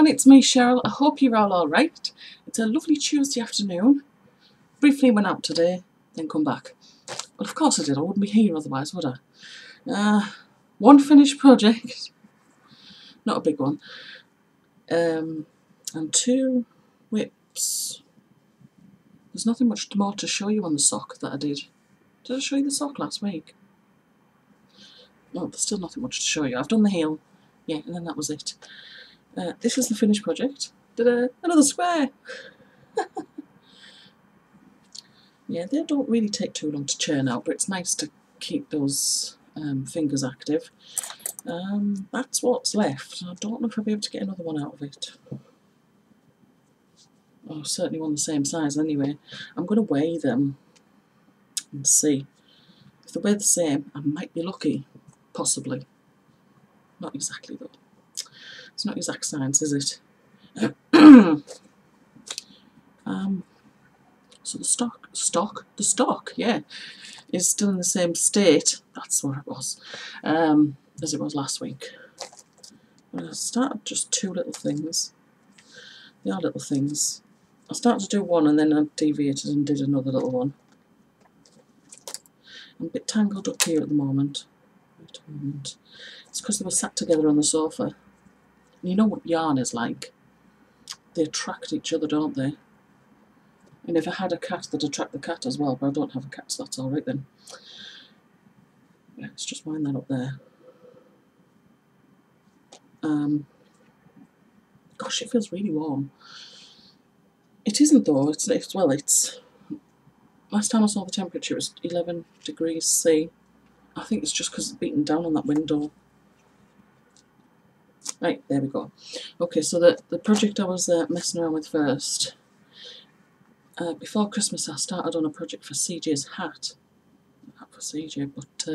everyone, it's me Cheryl. I hope you're all alright. It's a lovely Tuesday afternoon. Briefly went out today, then come back. Well, of course I did, I wouldn't be here otherwise, would I? One finished project, not a big one, and 2 whips. There's nothing much more to show you on the sock that I did. Did I show you the sock last week? No, there's still nothing much to show you. I've done the heel, yeah, and then that was it. This is the finished project. Another square! Yeah, they don't really take too long to churn out, but it's nice to keep those fingers active. That's what's left. I don't know if I'll be able to get another one out of it. Oh, certainly one the same size anyway. I'm going to weigh them and see. If they weigh the same, I might be lucky. Possibly. Not exactly though. It's not exact science, is it? So the stock, yeah, is still in the same state. That's what it was, as it was last week. I started just 2 little things. They are little things. I started to do one and then I deviated and did another little one. I'm a bit tangled up here at the moment. Wait a moment. It's because they were sat together on the sofa. And you know what yarn is like. They attract each other, don't they? And if I had a cat, they'd attract the cat as well, but I don't have a cat, so that's alright then. Let's just wind that up there. Gosh, it feels really warm. It isn't though, it's last time I saw the temperature it was 11 degrees C. I think it's just because it's beaten down on that window. Right, there we go. Okay, so the project I was messing around with first. Before Christmas I started on a project for CJ's hat. Not for CJ, but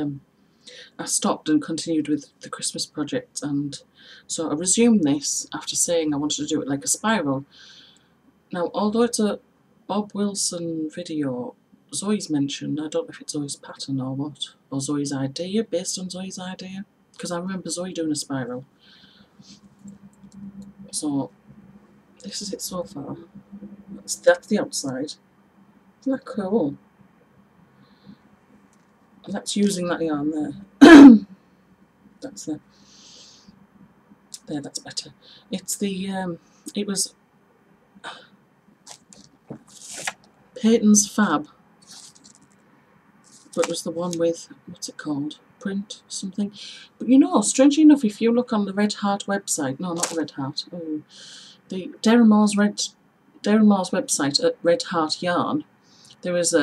I stopped and continued with the Christmas project, and so I resumed this after saying I wanted to do it like a spiral. Now, although it's a Bob Wilson video, Zoe's mentioned, I don't know if it's Zoe's pattern or what, or Zoe's idea, based on Zoe's idea, because I remember Zoe doing a spiral. So, this is it so far. That's the outside. Isn't that cool? And that's using that yarn there. That's there, that's better. It's the, it was Peyton's Fab, but it was the one with, what's it called? Print something. But you know, strangely enough, if you look on the Red Heart website, no, not the Red Heart, the Darren Moore's website at Red Heart Yarn, there is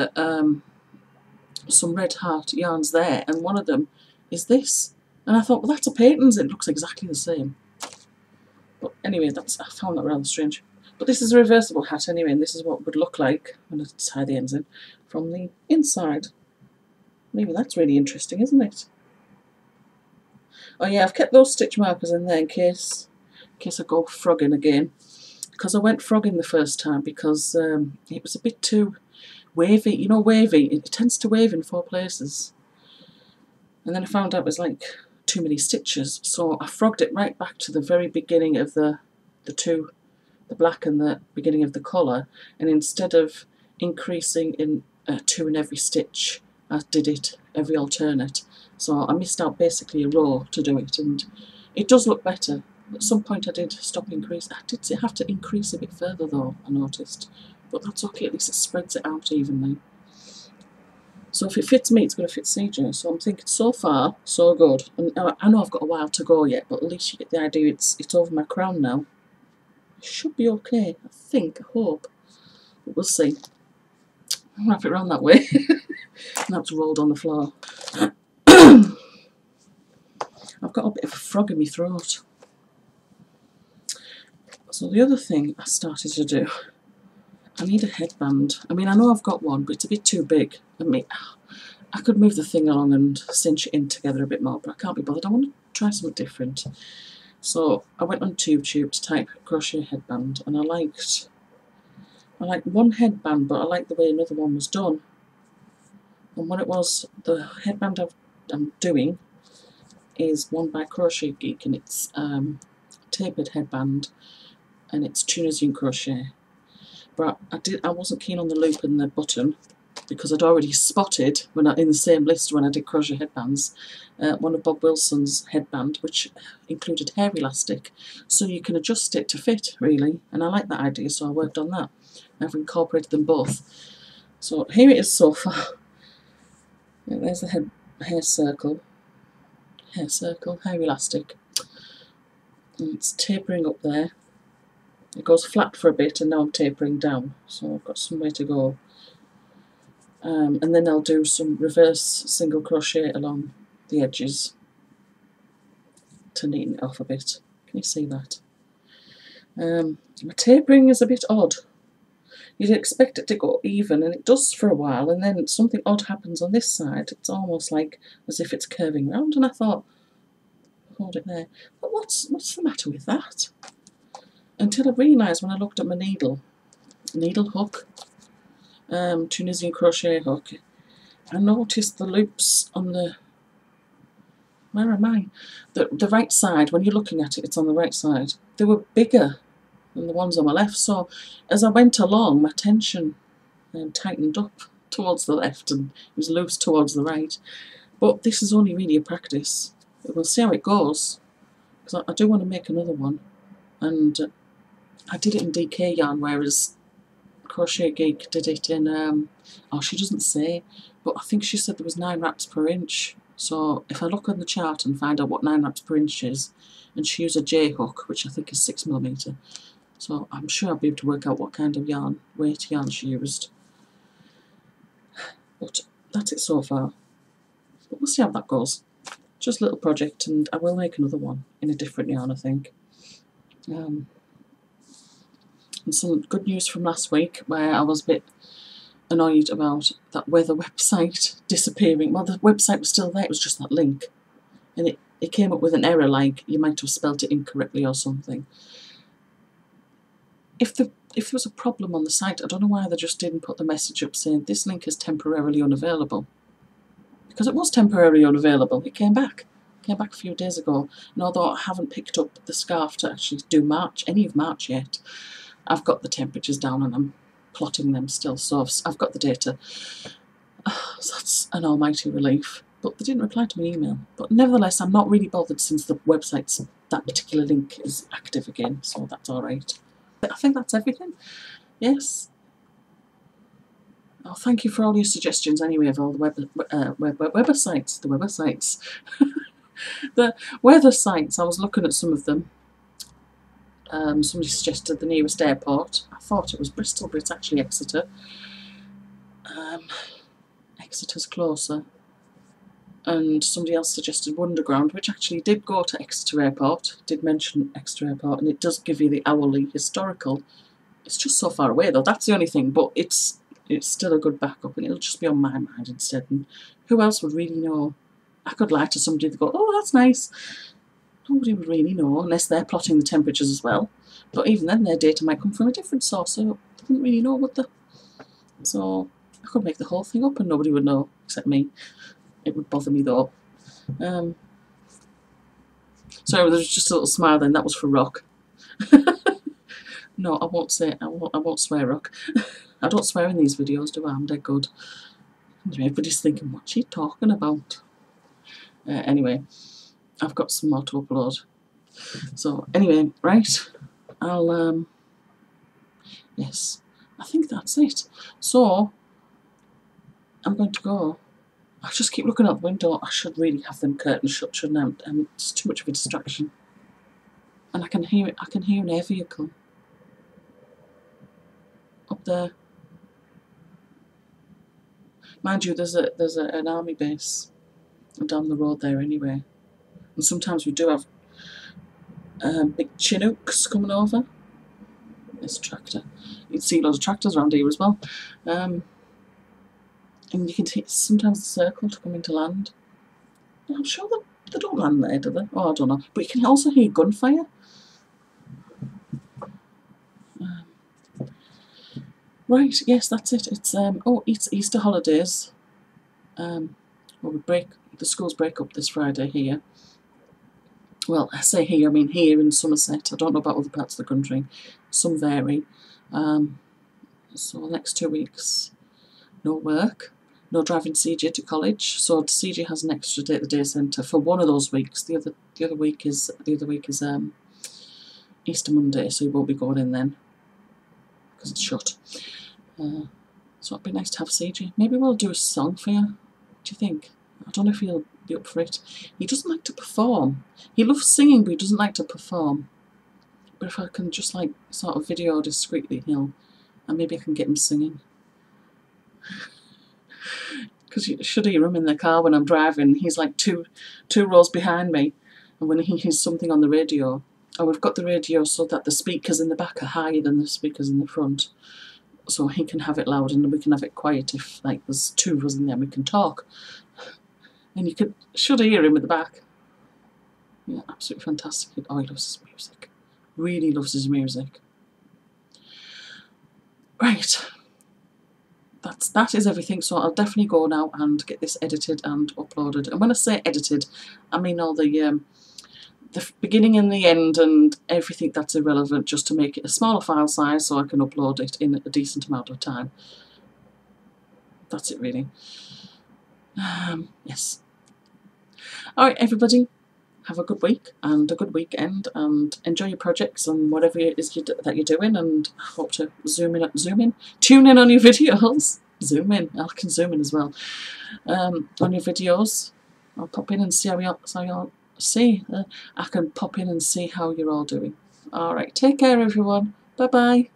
some Red Heart yarns there, and one of them is this. And I thought, well, that's a Peyton's, it looks exactly the same. But anyway, I found that rather strange. But this is a reversible hat anyway, and this is what it would look like when I tie the ends in from the inside. Maybe that's really interesting, isn't it? Oh yeah, I've kept those stitch markers in there in case I go frogging again. Because I went frogging the first time because it was a bit too wavy. You know, wavy, it tends to wave in 4 places. And then I found out it was like too many stitches, so I frogged it right back to the very beginning of the black and the beginning of the collar, and instead of increasing in 2 in every stitch, I did it every alternate. So I missed out basically a row to do it, and it does look better. At some point I did stop increase. I did have to increase a bit further though, I noticed. But that's okay, at least it spreads it out evenly. So if it fits me, it's going to fit CJ. So I'm thinking so far, so good. And I know I've got a while to go yet, but at least you get the idea it's over my crown now. It should be okay, I think, I hope. But we'll see. I'll wrap it around that way. Now it's rolled on the floor. I've got a bit of a frog in my throat. So the other thing I started to do, I need a headband. I mean, I know I've got one, but it's a bit too big. I could move the thing along and cinch it in together a bit more, but I can't be bothered. I want to try something different. So I went on TubeTube to type crochet headband, and I liked one headband, but I liked the way another one was done. And what it was, the headband I'm doing is one by Crochet Geek, and it's tapered headband and it's Tunisian crochet. But I wasn't keen on the loop and the button because I'd already spotted in the same list when I did crochet headbands, one of Bob Wilson's headband which included hair elastic, so you can adjust it to fit really, and I like that idea, so I worked on that. I've incorporated them both. So here it is so far. There's the hair circle, hair elastic, and it's tapering up there. It goes flat for a bit and now I'm tapering down, so I've got some way to go. And then I'll do some reverse single crochet along the edges to neaten it off a bit. Can you see that? My tapering is a bit odd. You'd expect it to go even, and it does for a while, and then something odd happens on this side. It's almost like as if it's curving round, and I thought, hold it there. But what's the matter with that? Until I realised when I looked at my needle hook, Tunisian crochet hook, I noticed the loops on the, where am I? The right side, when you're looking at it, it's on the right side. They were bigger than the ones on my left, so as I went along, my tension tightened up towards the left and it was loose towards the right. But this is only really a practice. We'll see how it goes, because I do want to make another one, and I did it in DK yarn, whereas Crochet Geek did it in, oh, she doesn't say, but I think she said there was 9 wraps per inch. So if I look on the chart and find out what 9 wraps per inch is, and she used a J hook, which I think is 6mm, so I'm sure I'll be able to work out what kind of yarn, weight yarn she used. But that's it so far. But we'll see how that goes. Just a little project, and I will make another one in a different yarn, I think. And some good news from last week, where I was a bit annoyed about that weather website disappearing. Well, the website was still there, it was just that link. And it came up with an error, like you might have spelt it incorrectly or something. If there was a problem on the site, I don't know why they just didn't put the message up saying this link is temporarily unavailable. Because it was temporarily unavailable. It came back. It came back a few days ago. And although I haven't picked up the scarf to actually do any of March yet, I've got the temperatures down and I'm plotting them still. So I've got the data. So that's an almighty relief. But they didn't reply to my email. But nevertheless, I'm not really bothered since the website's, that particular link is active again. So that's alright. I think that's everything. Yes. Oh, thank you for all your suggestions anyway of all the weather sites. The weather sites, I was looking at some of them. Somebody suggested the nearest airport. I thought it was Bristol, but it's actually Exeter. Exeter's closer. And somebody else suggested Wonderground, which actually did go to Exeter Airport, did mention Exeter Airport, and it does give you the hourly historical. It's just so far away though, that's the only thing, but it's still a good backup, and it'll just be on my mind instead. And who else would really know? I could lie to somebody that go, oh, that's nice. Nobody would really know, unless they're plotting the temperatures as well. But even then, their data might come from a different source, so they wouldn't really know what the... So I could make the whole thing up and nobody would know, except me. It would bother me though. Sorry, there's just a little smile then. That was for Rock. No, I won't say. I won't swear, Rock. I don't swear in these videos, do I? I'm dead good. Everybody's thinking, what's she talking about? Anyway, I've got some more to upload. So anyway, right. I'll yes, I think that's it. So I'm going to go. I just keep looking out the window. I should really have them curtains shut, shouldn't I? It's too much of a distraction. And I can hear it. I can hear an air vehicle up there. Mind you, there's an army base down the road there anyway. And sometimes we do have big Chinooks coming over. There's a tractor. You can see loads of tractors around here as well. And you can take sometimes the circle to come into land. I'm sure that they don't land there, do they? Oh, I don't know. But you can also hear gunfire. Right, yes, that's it. It's it's Easter holidays. Well, the schools break up this Friday here. Well, I say here, I mean here in Somerset. I don't know about other parts of the country. some vary. So the next 2 weeks, no work, no driving CJ to college. So CJ has an extra day at the day centre for one of those weeks. The other week is Easter Monday, so he won't be going in then because it's shut. So it'd be nice to have CJ. Maybe we'll do a song for you. What do you think? I don't know if he'll be up for it. He doesn't like to perform. He loves singing, but he doesn't like to perform. But if I can just like sort of video discreetly, and maybe I can get him singing. Because you should hear him in the car when I'm driving. He's like two rows behind me, and when he hears something on the radio, we've got the radio so that the speakers in the back are higher than the speakers in the front, so he can have it loud and we can have it quiet if like there's two of us in there and we can talk. And you should hear him at the back. Yeah, absolutely fantastic. Oh, he loves his music. Really loves his music. Right. That is everything, so I'll definitely go now and get this edited and uploaded. And when I say edited, I mean all the beginning and the end and everything that's irrelevant, just to make it a smaller file size so I can upload it in a decent amount of time. That's it really. Yes. Alright everybody, have a good week and a good weekend and enjoy your projects and whatever it is that you're doing, and I hope to tune in on your videos. Zoom in, I can zoom in as well. On your videos, I'll pop in and see how y'all see. I can pop in and see how you're all doing. Alright, take care everyone. Bye bye.